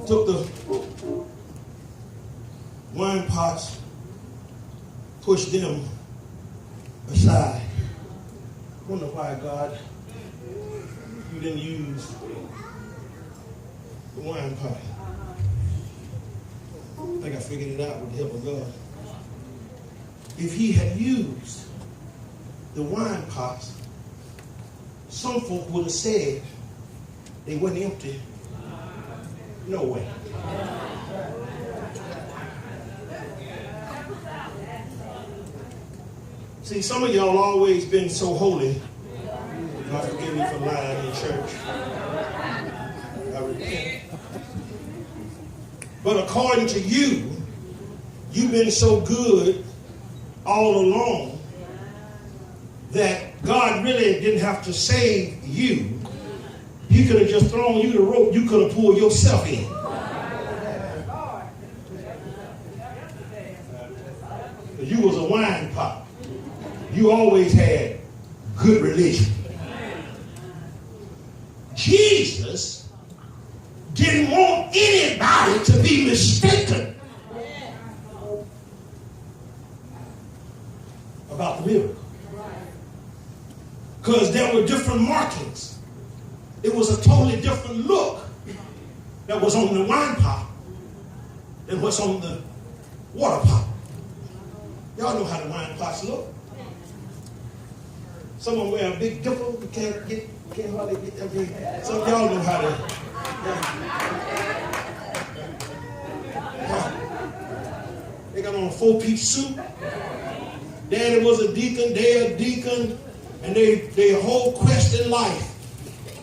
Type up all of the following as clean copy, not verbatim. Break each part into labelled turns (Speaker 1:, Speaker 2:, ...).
Speaker 1: took the wine pots, pushed them aside. I wonder why, God, you didn't use the wine pot. I think I figured it out with the help of God. If he had used the wine pots, some folk would have said they weren't empty. No way. See, some of y'all always been so holy. God forgive me for lying in church. I repent. But according to you, you've been so good all along that God really didn't have to save you. He could have just thrown you the rope. You could have pulled yourself in. You was a wine pot. You always had good religion. Jesus didn't want anybody to be mistaken about the miracle. Because there were different markings. It was a totally different look that was on the wine pot than what's on the water pot. Y'all know how the wine pots look. Some of them wear a big dipper. You can't hardly get that big. Some of y'all know how to. They got on a 4-piece suit. Daddy was a deacon, they're a deacon, and their whole quest in life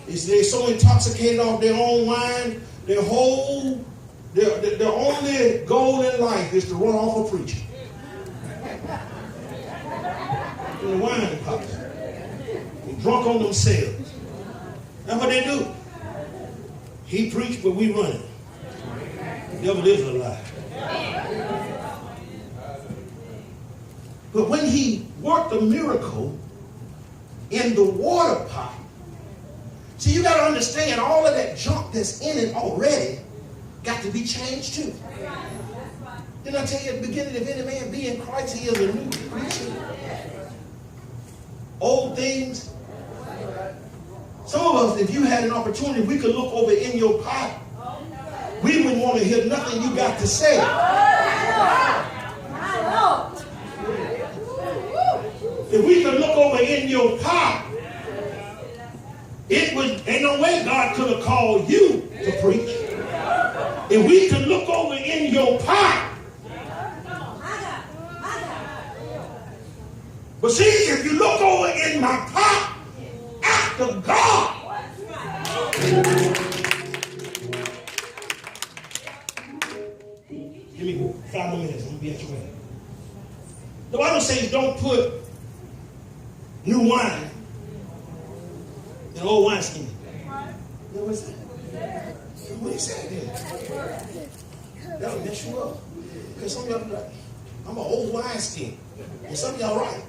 Speaker 1: is they're so intoxicated off their own wine, their only goal in life is to run off a preacher. In the wine pot. They're drunk on themselves. That's what they do. He preached, but we run it. The devil is a lie. But when he worked a miracle in the water pot, see, you got to understand all of that junk that's in it already got to be changed too. Didn't I tell you at the beginning, if any man be in Christ, he is a new creature? Old things. Some of us, if you had an opportunity, we could look over in your pot. We wouldn't want to hear nothing you got to say. If we could look over in your pot, ain't no way God could have called you to preach. If we could look over in your pot. But see, if you look over in my pot, after God. Give me 5 more minutes, I'm going to be at your way. The Bible says don't put new wine in old wineskin. You know what it said? What he said there? That'll mess you up. Because some of y'all be like, I'm an old wineskin. And some of y'all right.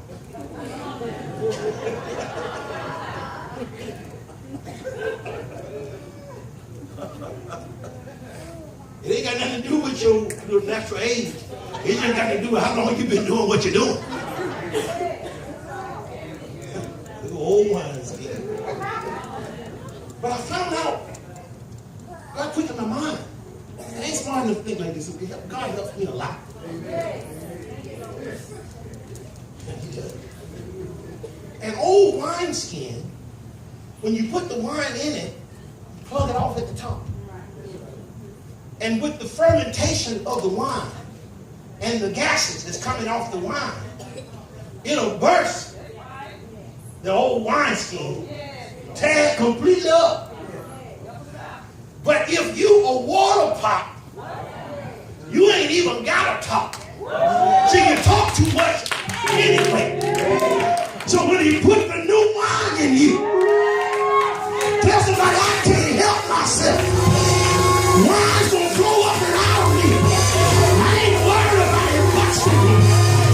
Speaker 1: It ain't got nothing to do with your natural age. It just got to do with how long you've been doing what you're doing. Old wineskin. But I found out, God quickened my mind. I ain't smart enough to think like this. God helps me a lot. An old wineskin, when you put the wine in it, you plug it off at the top. And with the fermentation of the wine and the gases that's coming off the wine, it'll burst the old wineskin, tear it completely up. But if you a water pot, you ain't even got a top. See, you talk too much anyway. So when he put the new wine in you, tell somebody, I can't help myself. Wine's gonna flow up and out of me. I ain't worried about it busting me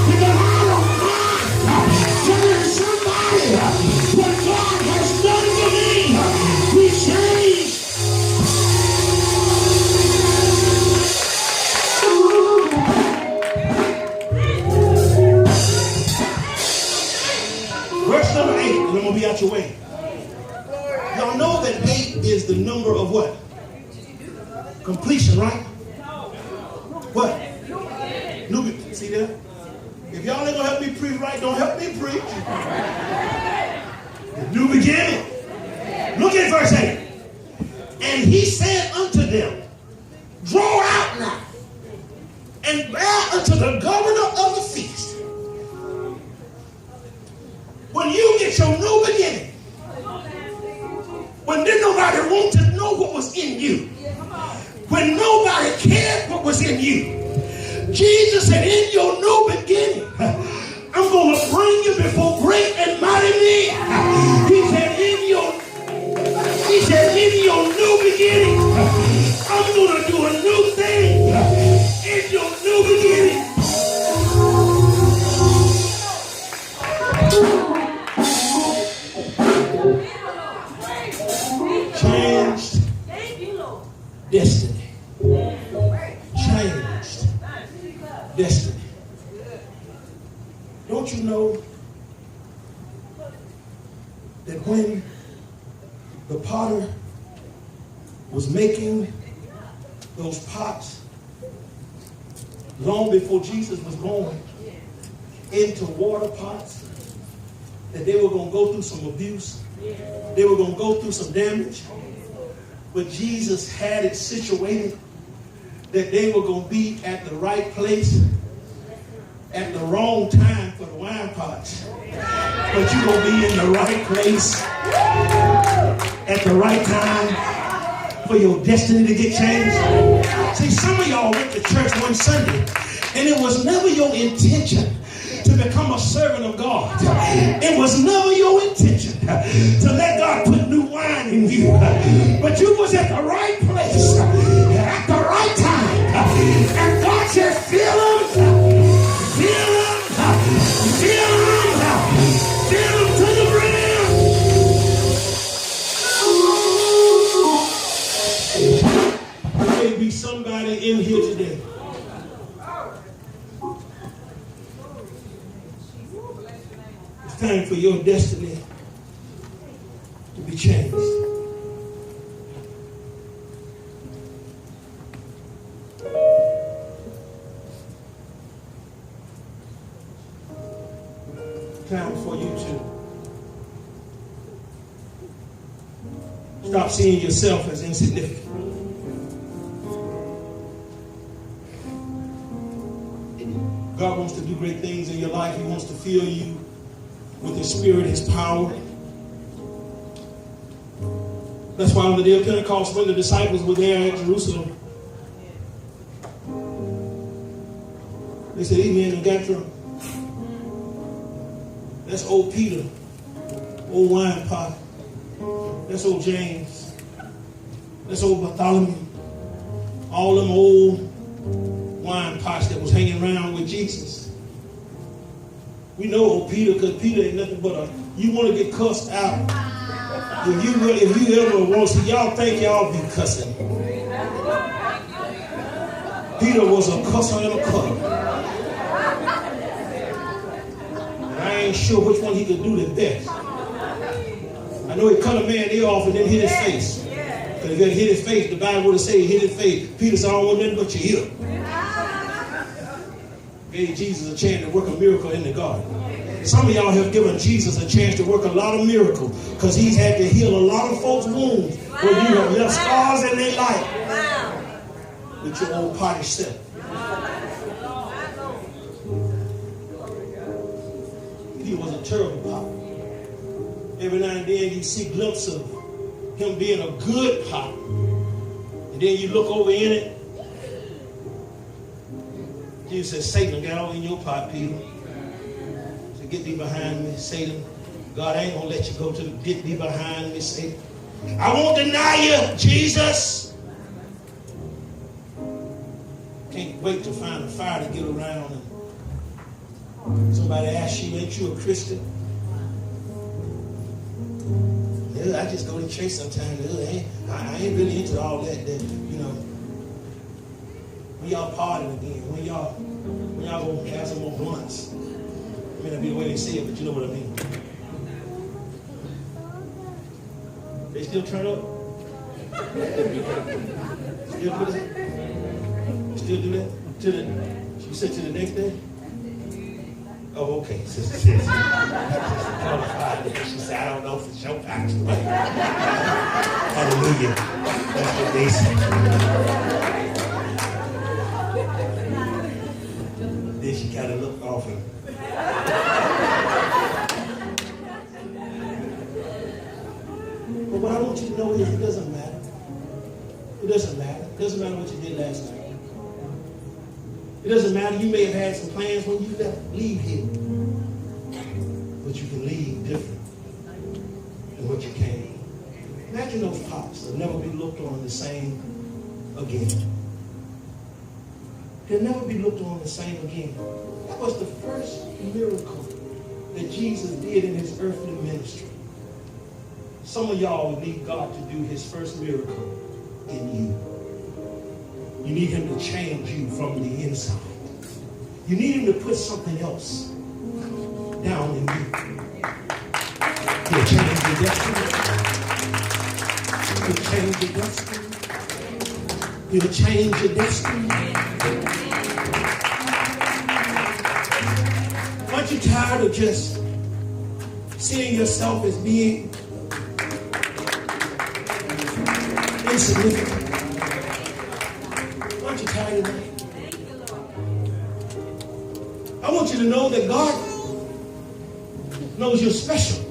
Speaker 1: because I don't mind telling somebody what God has done for me. We changed. what? Completion, right? What? New beginning. See that? If y'all ain't gonna help me preach right, don't help me preach. New beginning. Look at verse 8. And he said unto them, draw out now, and bear unto the governor of the feast. When you get your new beginning, when didn't nobody want to know what was in you, when nobody cared what was in you, Jesus said, in your new beginning, I'm going to bring you before great and mighty men. He said, in your new beginning, I'm going to do a new thing in your new beginning. Changed destiny. Changed destiny. Don't you know that when the potter was making those pots long before Jesus was going into water pots, that they were going to go through some abuse, they were going to go through some damage, but Jesus had it situated that they were going to be at the right place at the wrong time for the wine pots, but you're going to be in the right place at the right time for your destiny to get changed. See, some of y'all went to church one Sunday and it was never your intention to become a servant of God. It was never your intention to let God put new wine in you, but you was at the right place at the right time, and God said, fill them, fill them, fill them, fill them to the brim. There may be somebody in here today. It's time for your destiny to be changed. Time for you to stop seeing yourself as insignificant. God wants to do great things in your life. He wants to fill you with His Spirit, His power. That's why on the day of Pentecost, when the disciples were there at Jerusalem, they said, these men got drunk. That's old Peter, old wine pot. That's old James. That's old Bartholomew. All them old wine pots that was hanging around with Jesus. We know old Peter because Peter ain't nothing but you want to get cussed out. If you ever want to, y'all think y'all be cussing. Peter was a cusser and a cutter. I ain't sure which one he could do the best. I know he cut a man ear off and then hit his face. Because if he had hit his face, the Bible would have said he hit his face. Peter said, I don't want nothing but your ear. Gave Jesus a chance to work a miracle in the garden. Some of y'all have given Jesus a chance to work a lot of miracles because He's had to heal a lot of folks' wounds where you have left scars in their life with your old potty self. He was a terrible pot. Every now and then you see glimpses of him being a good pot. And then you look over in it. Jesus said, Satan got all in your pot, Peter. So get thee behind me, Satan. God ain't going to let you go to the get thee behind me, Satan. I won't deny you, Jesus. Can't wait to find a fire to get around and somebody asks you, ain't you a Christian? Yeah, I just go to church sometimes. I ain't really into all that, you know. When y'all partying again, when y'all gonna have some more blunts. It may not be the way they say it, but you know what I mean. They still turn up? Still do that? Still do that? You said to the next day? Oh, okay. Sister says, she said, I don't know for sure, Pastor. Hallelujah. That's what they said. Then she kind of looked off him. But what I want you to know is it doesn't matter. It doesn't matter. It doesn't matter what you did last night. It doesn't matter. You may have had some plans when you leave here. But you can leave different than what you came. Imagine those pots. They'll never be looked on the same again. They'll never be looked on the same again. That was the first miracle that Jesus did in his earthly ministry. Some of y'all need God to do his first miracle in you. You need him to change you from the inside. You need him to put something else down in you. He'll change your destiny. He'll change your destiny. He'll change your destiny. Aren't you tired of just seeing yourself as being insignificant? Aren't you tired of that? I want you to know that God knows you're special.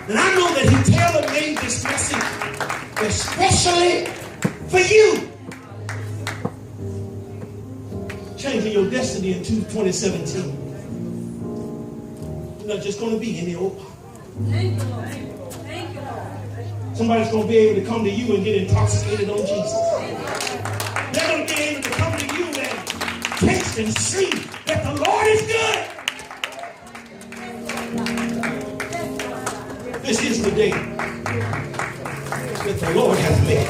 Speaker 1: And I know that he tailor-made this message especially for you. Changing your destiny in 2017. You're not just going to be in the old pot. Thank you, Lord. Thank you, Lord. Somebody's going to be able to come to you and get intoxicated on Jesus. They're going to be able to come to you and taste and see that the Lord is good. This is the day that the Lord has made.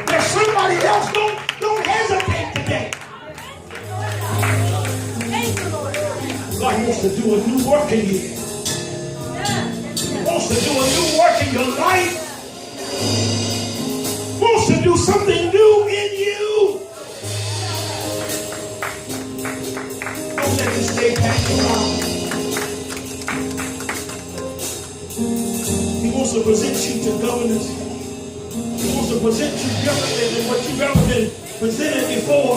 Speaker 1: There's somebody else, don't hesitate today. God wants to do a new work in you. He wants to do a new work in your life. He wants to do something new in you. Don't let this day pass you around. He wants to present you to governors. He wants to present you differently than what you've ever been presented before.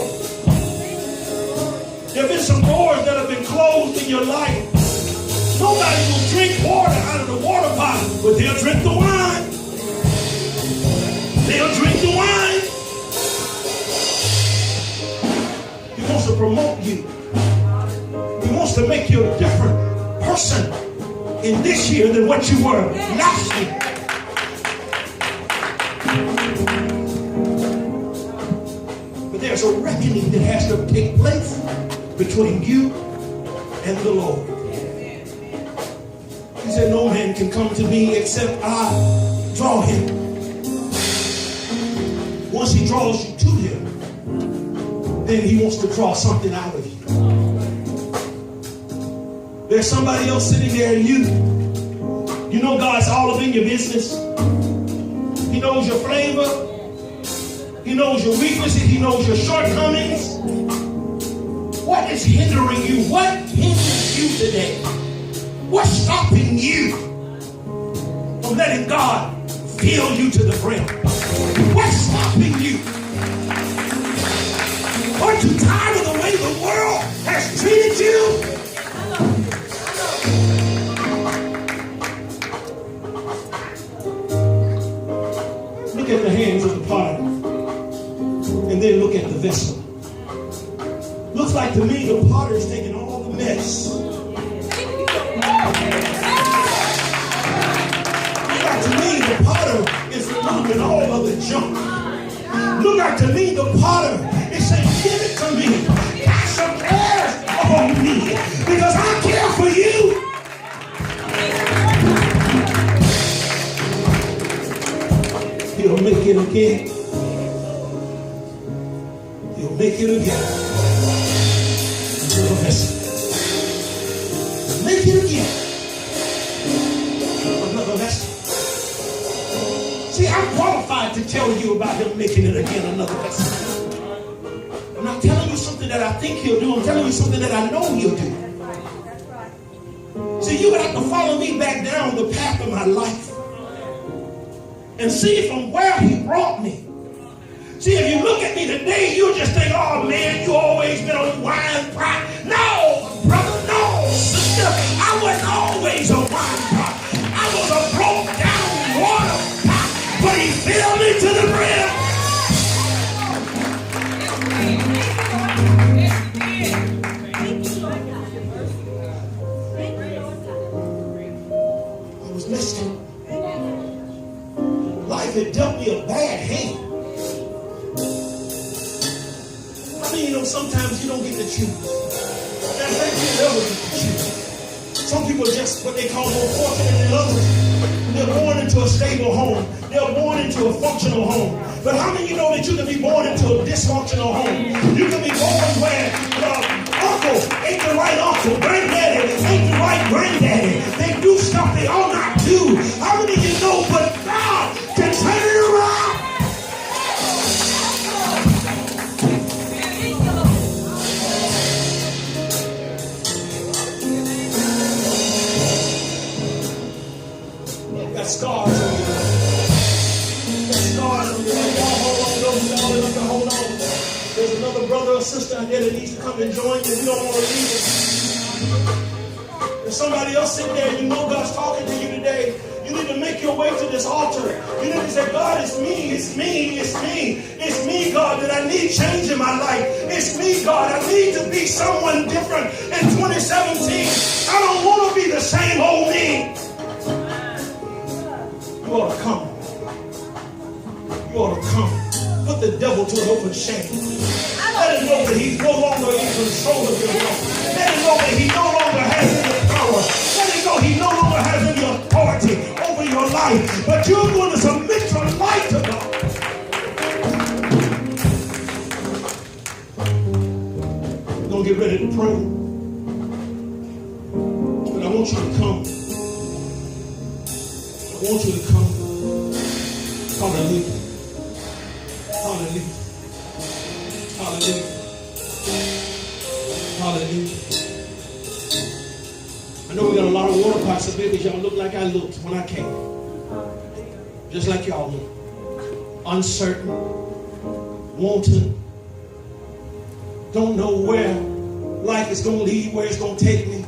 Speaker 1: There have been some doors that have been closed in your life. Nobody will drink water out of the water bottle, but they'll drink the wine. They'll drink the wine. He wants to promote you. He wants to make you a different person in this year than what you were last year. But there's a reckoning that has to take place between you and the Lord. He said, no man can come to me except I draw him. Once he draws you to him, then he wants to draw something out of you. There's somebody else sitting there, and you know God's all up in your business. He knows your flavor. He knows your weaknesses. He knows your shortcomings. What is hindering you? What hinders you today? What's stopping you from letting God fill you to the brim? What's stopping you? Aren't you tired of the way the world has treated you? Look at the hands of the potter and then look at the vessel. Looks like to me the potter's taking all the mess. Look like to me the potter is removing all of the junk. Look like to me the potter is saying, give it to me. Cast some cares on me because I care for you. He'll make it again. He'll make it again. Another vessel. Make it again. Another vessel. See, I'm qualified to tell you about him making it again another vessel. I'm not telling you something that I think he'll do. I'm telling you something that I know he'll do. See, you would have to follow me back down the path of my life and see from where he brought me. See, if you look at me today, you'll just think, oh man, you always been on wine pot. No, brother, no, sister, I wasn't always a wine pot. I was a broke down water pot, but he filled me to the brim. I was missing. Life had dealt me a bad hand. You know, sometimes you don't get to choose. And you never get to choose. Some people are just what they call more fortunate than others. They're born into a stable home. They're born into a functional home. But how many of you know that you can be born into a dysfunctional home? You can be born where uncle ain't the right uncle, granddaddy ain't the right granddaddy. They do stuff they ought not do. How many of you know but God can turn it around? Scars on you. Scars on you. Y'all hold on. There's another brother or sister out there that needs to come and join you. We don't want to leave it. There's somebody else sitting there and you know God's talking to you today. You need to make your way to this altar. You need to say, God, it's me, it's me, it's me. It's me, God, that I need change in my life. It's me, God, I need to be someone different in 2017. I don't want to be the same old me. You ought to come. You ought to come. Put the devil to an open shame. Let him know that he's no longer in control of your life. Let him know that he no longer has any power. Let him know he no longer has any authority over your life. But you're going to submit your life to God. We're going to get ready to pray. But I want you to come. I want you to come. Hallelujah. Hallelujah. Hallelujah. Hallelujah. I know we got a lot of water pots up here because y'all look like I looked when I came. Just like y'all look. Uncertain. Wanting. Don't know where life is going to lead, where it's going to take me.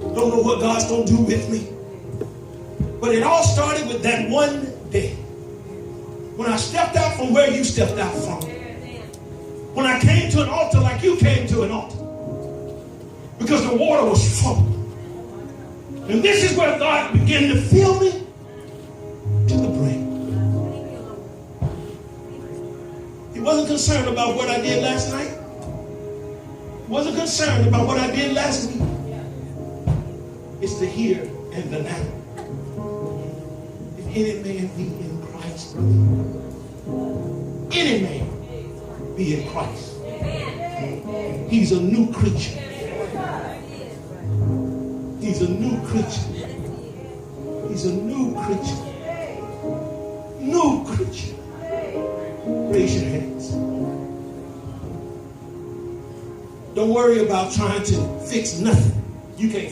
Speaker 1: Don't know what God's going to do with me. But it all started with that one day when I stepped out from where you stepped out from. When I came to an altar like you came to an altar. Because the water was troubled. And this is where God began to fill me to the brim. He wasn't concerned about what I did last night. He wasn't concerned about what I did last week. It's the here and the now. Any man be in Christ, brother. Any man be in Christ. He's a new creature. He's a new creature. He's a new creature. New creature. Raise your hands. Don't worry about trying to fix nothing. You can't.